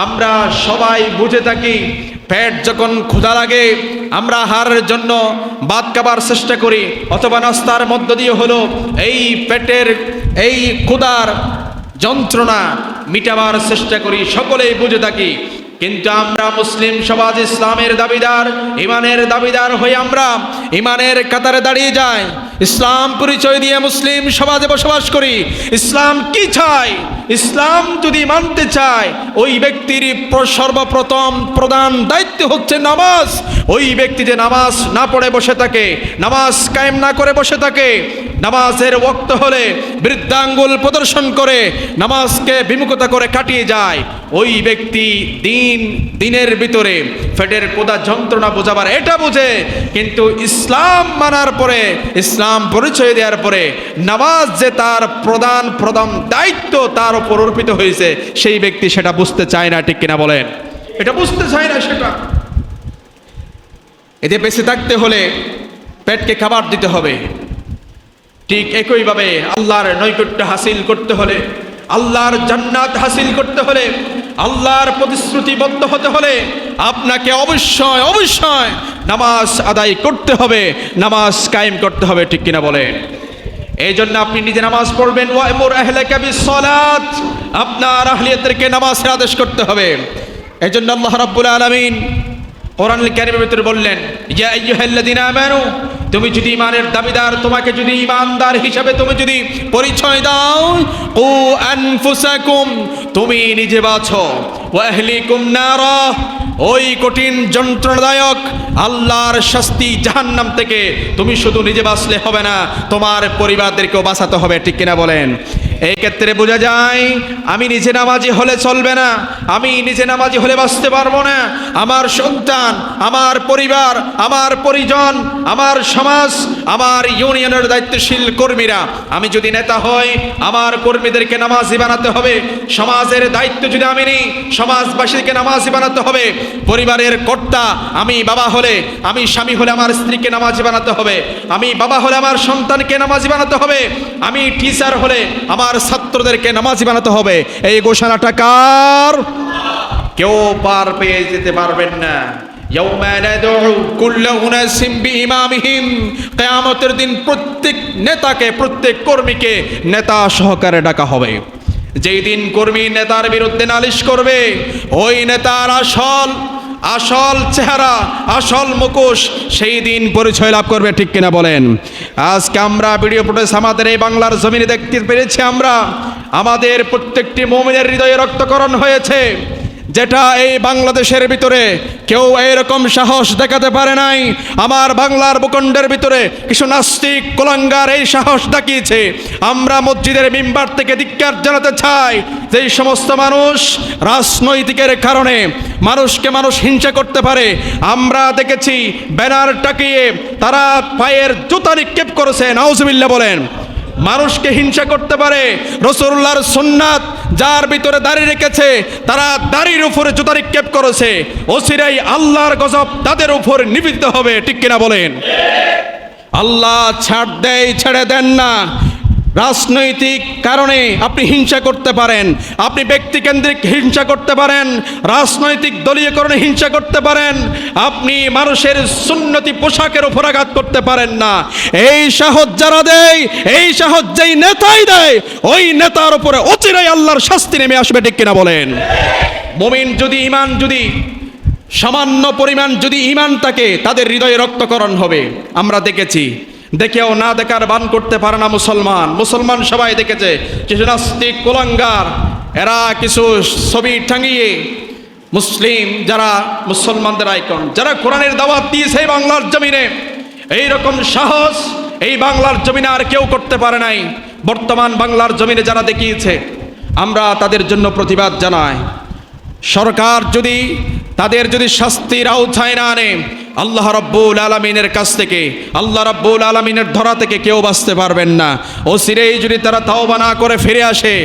আমরা সবাই বুঝে থাকি, পেট যখন ক্ষুধা লাগে আমরা আহারের জন্য ভাত খাবার চেষ্টা করি, অথবা নাস্তার মধ্য দিয়ে হলো এই পেটের এই ক্ষুধার যন্ত্রণা মিটাবার চেষ্টা করি, সকলেই বুঝে থাকি। কিন্তু আমরা মুসলিম সমাজ ইসলামের দাবিদার, ঈমানের দাবিদার হয়ে আমরা ঈমানের কাতারে দাঁড়িয়ে যাই, ইসলাম পরিচয় দিয়ে মুসলিম সমাজে বসবাস করি। ইসলাম কি চাই? ইসলাম যদি মানতে চায় ওই ব্যক্তির সর্বপ্রথম প্রধান দায়িত্ব হচ্ছে নামাজ। ওই ব্যক্তি যে নামাজ না পড়ে বসে থাকে, নামাজ কায়েম না করে বসে থাকে, নামাজের ওয়াক্ত হলে বৃদ্ধাঙ্গুল প্রদর্শন করে নামাজকে বিমুখতা করে কাটিয়ে যায়, ওই ব্যক্তি দিনের ভিতরে পেটের কোদা যন্ত্রণা বোঝাবার এটা বোঝে, কিন্তু ইসলাম মানার পরে, ইসলাম পরিচয় দেওয়ার পরে নামাজ যে তার প্রধান দায়িত্ব তার উপর অর্পিত হয়েছে, সেই ব্যক্তি সেটা বুঝতে চায় না। ঠিক কিনা বলেন? এটা বুঝতে চায় না। সেটা এতে বেঁচে থাকতে হলে পেটকে খাবার দিতে হবে। ঠিক একইভাবে আল্লাহর নৈকট্য হাসিল করতে হলে, আল্লাহর জান্নাত হাসিল করতে হলে, আল্লাহর প্রতিশ্রুতিবদ্ধ হতে হলে আপনাকে অবশ্যই নামাজ আদায় করতে হবে, নামাজ কায়েম করতে হবে। ঠিক কিনা বলেন? এই জন্য আপনি নিজে নামাজ পড়বেন। ওয়া'মুর আহলাকা বিস-সালাত, আপনার আহলিয়াতদেরকে নামাজের আদেশ করতে হবে। এই জন্য আল্লাহ রাব্বুল আলামিন কোরআনুল কারীমের ভিতরে বললেন, ইয়া আইয়ুহাল্লাযীনা আমানু, তুমি যদি ঈমানের দাবিদার, তোমাকে যদি ঈমানদার হিসাবে তুমি যদি পরিচয় দাও, কু আনফুসাকুম, তুমি নিজে বাঁচো, ওয়া আহলিকুম নারা, ওই কঠিন যন্ত্রণাদায়ক আল্লাহর শাস্তি জাহান্নাম থেকে তুমি শুধু নিজে বাঁচলে হবে না, তোমার পরিবারদেরকেও বাঁচাতে হবে। ঠিক কিনা বলেন? এই ক্ষেত্রে বোঝা যায় আমি নিজে নামাজি হলে চলবে না, আমি নিজে নামাজি হলে বাঁচতে পারবো না। আমার সন্তান, আমার পরিবার, আমার পরিজন, আমার সমাজ, আমার ইউনিয়নের দায়িত্বশীল কর্মীরা, আমি যদি নেতা হই আমার কর্মীদেরকে নামাজি বানাতে হবে। সমাজের দায়িত্ব যদি আমি নিই, সমাজবাসীকে নামাজি বানাতে হবে। পরিবারের কর্তা আমি বাবা হলে, আমি স্বামী হলে আমার স্ত্রীকে নামাজি বানাতে হবে। আমি বাবা হলে আমার সন্তানকে নামাজি বানাতে হবে। আমি টিচার হলে আমার ছাত্রদেরকে নামাজি বানাতে হবে। এই ঘোষণাটা কার? কেউ পার পেয়ে যেতে পারবেন না। ইয়াউমা নাদউ কুল্লু উনাসিম বিইমামিহিম, কিয়ামতের দিন প্রত্যেক নেতাকে, প্রত্যেক কর্মীকে নেতা সহকারে ডাকা হবে। যেই দিন কর্মী নেতার বিরুদ্ধে নালিশ করবে, ওই নেতার আসল চেহারা, আসল মুখোশ সেই দিন পরিচয় লাভ করবে। ঠিক কিনা বলেন? আজকে আমরা ভিডিও ফুটেজ আমাদের এই বাংলার জমিনে দেখতে পেরেছি। আমরা আমাদের প্রত্যেকটি মুমিনের হৃদয়ে রক্তকরণ হয়েছে, যেটা এই বাংলাদেশের ভিতরে কেউ এরকম সাহস দেখাতে পারে নাই। আমার বাংলার ভূখণ্ডের ভিতরে কিছু নাস্তিক কুলাঙ্গার এই সাহস দেখিয়েছে। আমরা মসজিদের মিম্বার থেকে ধিক্কার জানাতে চাই, যে সমস্ত মানুষ রাজনৈতিকের কারণে মানুষকে মানুষ হিংসা করতে পারে। আমরা দেখেছি ব্যানার টাকিয়ে তারা পায়ের জুতা নিক্ষেপ করেছে। নাউজুবিল্লাহ বলেন। মানুষকে হিংসা করতে পারে। রাসূলুল্লাহর সুন্নাত যার ভিতরে দাড়ি রেখেছে, তারা দাড়ির উপরে জুতা নিক্ষেপ করেছে। অচিরেই আল্লাহর গজব তাদের উপর নিবেদিত হবে। ঠিক কিনা বলেন? আল্লাহ ছেড়ে দেন না। রাজনৈতিক কারণে আপনি হিংসা করতে পারেন, আপনি ব্যক্তিকেন্দ্রিক হিংসা করতে পারেন, রাজনৈতিক দলীয়করণে হিংসা করতে পারেন, আপনি মানুষের সুন্নতি পোশাকের উপর আঘাত করতে পারেন না। এই সাহস যারা দেয়, এই সাহস যেই নেতাই দেয়, ওই নেতার উপরে অচিরেই আল্লাহর শাস্তি নেমে আসবে। ঠিক কিনা বলেন? মুমিন যদি ঈমান যদি সামান্য পরিমাণ যদি ঈমান থাকে, তাদের হৃদয়ে রক্তকরণ হবে। আমরা দেখেছি, দেখেও না দেখার বান করতে পারে না মুসলমান সবাই দেখেছে। কিছু নাস্তিক কুলাঙ্গার এরা কিছু ছবি টাঙিয়ে মুসলিম যারা মুসলমানদের আইকন, যারা কোরআনের দাওয়াত দিয়েছে বাংলার জমিনে, এইরকম সাহস এই বাংলার জমিনে আর কেউ করতে পারে নাই। বর্তমান বাংলার জমিনে যারা দেখিয়েছে, আমরা তাদের জন্য প্রতিবাদ জানাই। সরকার যদি তাদের যদি শাস্তির আওতায় না আনে, আল্লাহ রাব্বুল আলামিনের কাছ থেকে, আল্লাহ রাব্বুল আলামিনের ধরা থেকে কেউ বাঁচতে পারবেন না। অচিরেই যদি তারা তাওবা না করে ফিরে আসে,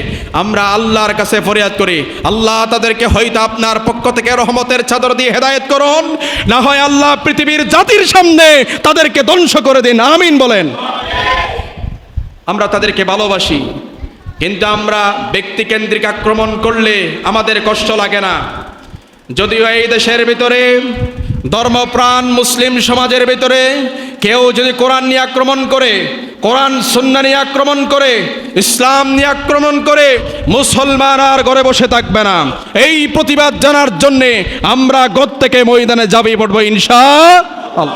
আমরা আল্লাহর কাছে ফরিয়াদ করি, আল্লাহ তাদেরকে হয়তো আপনার পক্ষ থেকে রহমতের চাদর দিয়ে হেদায়েত করুন, না হয় আল্লাহ পৃথিবীর জাতির সামনে তাদেরকে ধ্বংস করে দিন। আমিন বলেন। আমরা তাদেরকে ভালোবাসি, কিন্তু আমরা ব্যক্তিকেন্দ্রিক আক্রমণ করলে আমাদের কষ্ট লাগে না। যদিও এই দেশের ভিতরে ধর্মপ্রাণ মুসলিম সমাজের ভিতরে কেউ যদি কোরআন নিয়ে আক্রমণ করে, কোরআন সুন্নাহ নিয়ে আক্রমণ করে, ইসলাম নিয়ে আক্রমণ করে, মুসলমান আর ঘরে বসে থাকবে না। এই প্রতিবাদ জানার জন্যে আমরা ঘর থেকে ময়দানে যাবেই পড়বো ইনশাআল্লাহ।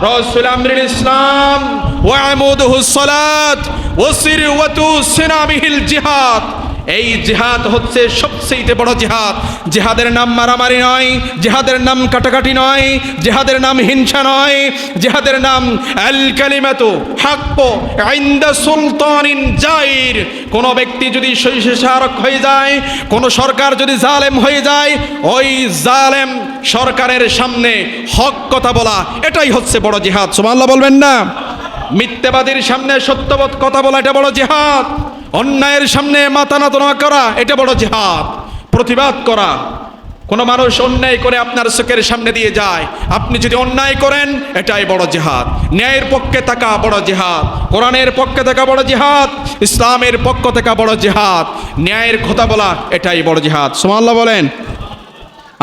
রাসূল আমরুল ইসলাম ওয়া আমুদুহুস সালাত ওয়া সিরওয়াতু সিনামিহিল জিহাদ, এই জিহাদ হচ্ছে সবচেয়ে বড় জিহাদ। জিহাদের নাম মারামারি নয়, জিহাদের নাম কাটাকাটি নয়, জিহাদের নাম হিংসা নয়, জিহাদের নাম আল কালিমাতু হাক্কু ইনদা সুলতানিন জাইর। কোন ব্যক্তি যদি স্বৈরশাসক হয়ে যায়, কোন সরকার যদি জালেম হয়ে যায়, ওই জালেম সরকারের সামনে হক কথা বলা, এটাই হচ্ছে বড় জিহাদ। সুবহানাল্লাহ বলবেন না? মিথ্যাবাদীর সামনে সত্যবত কথা বলা, এটা বড় জিহাদ। অন্যায়ের সামনে মাথা নত না করা, এটা বড় জিহাদ। প্রতিবাদ করা, কোনো মানুষ অন্যায় করে আপনার চোখের সামনে দিয়ে যায়, আপনি যদি অন্যায় করেন, এটাই বড় জিহাদ। ন্যায়ের পক্ষে থাকা বড় জিহাদ, কোরআনের পক্ষে থাকা বড় জিহাদ, ইসলামের পক্ষ থেকে বড় জিহাদ, ন্যায়ের কথা বলা, এটাই বড় জিহাদ। সুবহানাল্লাহ বলেন।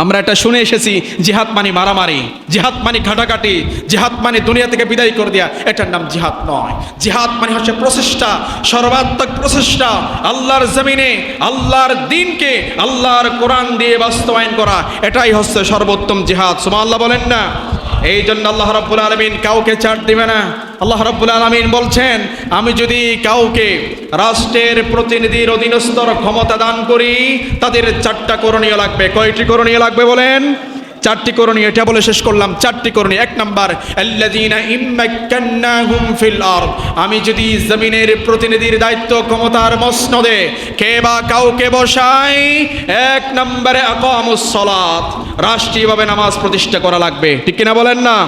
আমরা এটা শুনে এসেছি, জিহাদ মানে মারামারি, জিহাদ মানে ঘাটাঘাটি, জিহাদ মানে দুনিয়া থেকে বিদায় করে দেয়া, এটার নাম জিহাদ নয়। জিহাদ মানে হচ্ছে প্রচেষ্টা, সর্বাত্মক প্রচেষ্টা, আল্লাহর জমিনে আল্লাহর দ্বীনকে আল্লাহর কোরআন দিয়ে বাস্তবায়ন করা, এটাই হচ্ছে সর্বোত্তম জিহাদ। সুবহানাল্লাহ বলেন না? এই জন্য আল্লাহ রাব্বুল আলামিন কাউকে ছাড় দিবে না। আল্লাহ রাব্বুল আলামিন বলছেন, আমি যদি কাউকে রাষ্ট্রের প্রতিনিধির অধীনস্থর ক্ষমতা দান করি, তাদের 4টা করণীয় লাগবে। কয়টি করণীয় লাগবে বলেন? 4টি করণীয়। এটা বলে শেষ করলাম, 4টি করণীয়। 1 নাম্বার, আল্লাযীনা ইম্মাক্কান্নাহুম ফিল আরদ। আমি যদি জমিনের প্রতিনিধির দায়িত্ব ক্ষমতার মসনদে কে বা কাউকে বসাই, 1 নম্বরে আকামুস সালাত, রাষ্ট্রীয়ভাবে নামাজ প্রতিষ্ঠা করা লাগবে। ঠিক কিনা বলেন না?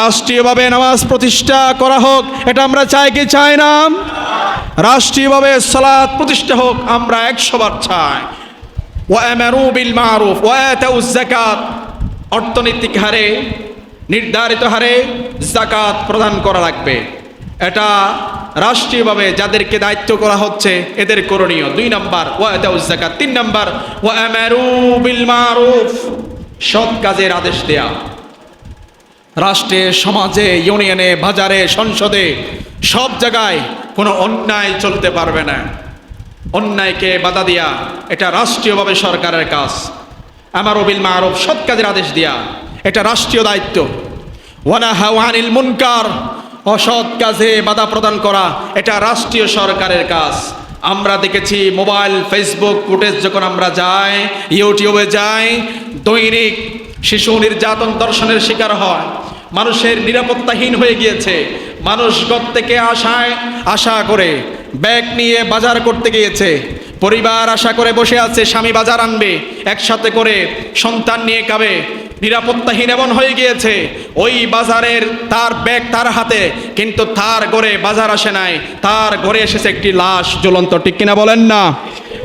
রাষ্ট্রীয়ভাবে নামাজ প্রতিষ্ঠা করা হোক, এটা আমরা চাই কি চাই না? রাষ্ট্রীয়ভাবে সালাত প্রতিষ্ঠা হোক, আমরা 100 বার চাই। ওয়া আমারু বিল মারুফ ওয়া আতাউজ যাকাত, অর্থনৈতিক হারে, নির্ধারিত হারে যাকাত প্রদান করা লাগবে। এটা রাষ্ট্রীয়ভাবে যাদেরকে দায়িত্ব করা হচ্ছে এদের করণীয়। 2 নাম্বার, ওয়া আতাউজ যাকাত। 3 নাম্বার, ওয়া আমারু বিল মারুফ, সৎ কাজের আদেশ দেয়া। রাষ্ট্রে, সমাজে, ইউনিয়নে, বাজারে, সংসদে, সব জায়গায় কোনো অন্যায় চলতে পারবে না। অন্যায়কে বাধা দিয়া, এটা রাষ্ট্রীয়ভাবে সরকারের কাজ। আমারু বিল মারুফ, সৎ কাজের আদেশ দেয়া, এটা রাষ্ট্রীয় দায়িত্ব। ওয়া নাহাউ আনিল মুনকার, অসৎ কাজে বাধা প্রদান করা, এটা রাষ্ট্রীয় সরকারের কাজ। আমরা দেখেছি মোবাইল, ফেসবুক ফুটেজ যখন আমরা যাই, ইউটিউবে যাই, দৈনিক শিশু নির্যাতন, ধর্ষণের শিকার হয়। মানুষের নিরাপত্তাহীন হয়ে গিয়েছে। মানুষ ঘর থেকে আশা করে ব্যাগ নিয়ে বাজার করতে গিয়েছে, পরিবার আশা করে বসে আছে স্বামী বাজার আনবে, একসাথে করে সন্তান নিয়ে খাবে। নিরাপত্তাহীন এমন হয়ে গিয়েছে, ওই বাজারের তার ব্যাগ তার হাতে, কিন্তু তার ঘরে বাজার আসে নাই, তার ঘরে এসেছে একটি লাশ জ্বলন্ত। ঠিক কিনা বলেন না?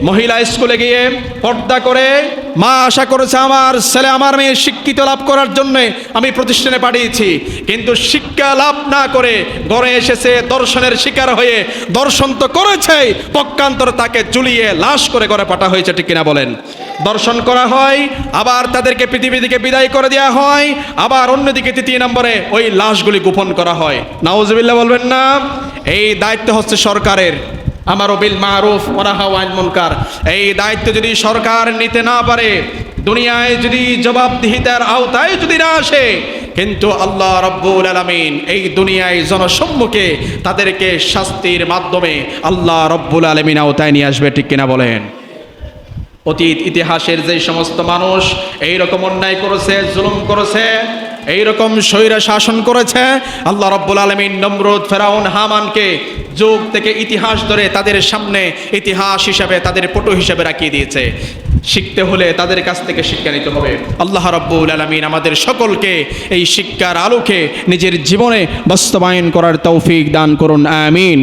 মহিলা স্কুলে গিয়ে পর্দা করে মা আশা করেছে আমার ছেলে আমার মেয়ে শিক্ষিত লাভ করার জন্য আমি প্রতিষ্ঠানে পাঠিয়েছি, কিন্তু শিক্ষা লাভ না করে ঘরে এসেছে দর্শনের শিকার হয়ে। দর্শন তো করেছে, পক্ষান্তরে তাকে ঝুলিয়ে লাশ করে ঘরে পাঠা হয়েছে। ঠিক কিনা বলেন? দর্শন করা হয়, আবার তাদেরকে পৃথিবী থেকে বিদায় করে দেওয়া হয়, আবার অন্যদিকে 3 নম্বরে ওই লাশগুলি গোপন করা হয়। নাউজুবিল্লাহ বলবেন না? এই দায়িত্ব হচ্ছে সরকারের। আমারু বিল মারুফ ওয়া নাহাউ আনিল মুনকার, এই দায়িত্ব যদি সরকার নিতে না পারে, দুনিয়ায় যদি জবাবদিহিতার আওতায় যদি না আসে, কিন্তু আল্লাহ রাব্বুল আলামিন এই দুনিয়ায় জনসম্মুখে তাদেরকে শাস্তির মাধ্যমে আল্লাহ রাব্বুল আলামিন আওতায় নিয়ে আসবে। ঠিক কিনা বলেন? অতীত ইতিহাসের যে সমস্ত মানুষ এই রকম অন্যায় করেছে, জুলুম করেছে, এই রকম স্বৈরা শাসন করেছে, আল্লাহ রাব্বুল আলামিন নমরুদ, ফেরাউন, হামানকে যুগ থেকে ইতিহাস ধরে তাদের সামনে ইতিহাস হিসাবে, তাদের পটু হিসাবে রাখিয়ে দিয়েছে। শিখতে হলে তাদের কাছ থেকে শিক্ষা নিতে হবে। আল্লাহ রাব্বুল আলামিন আমাদের সকলকে এই শিক্ষার আলোকে নিজের জীবনে বাস্তবায়ন করার তৌফিক দান করুন। আমিন।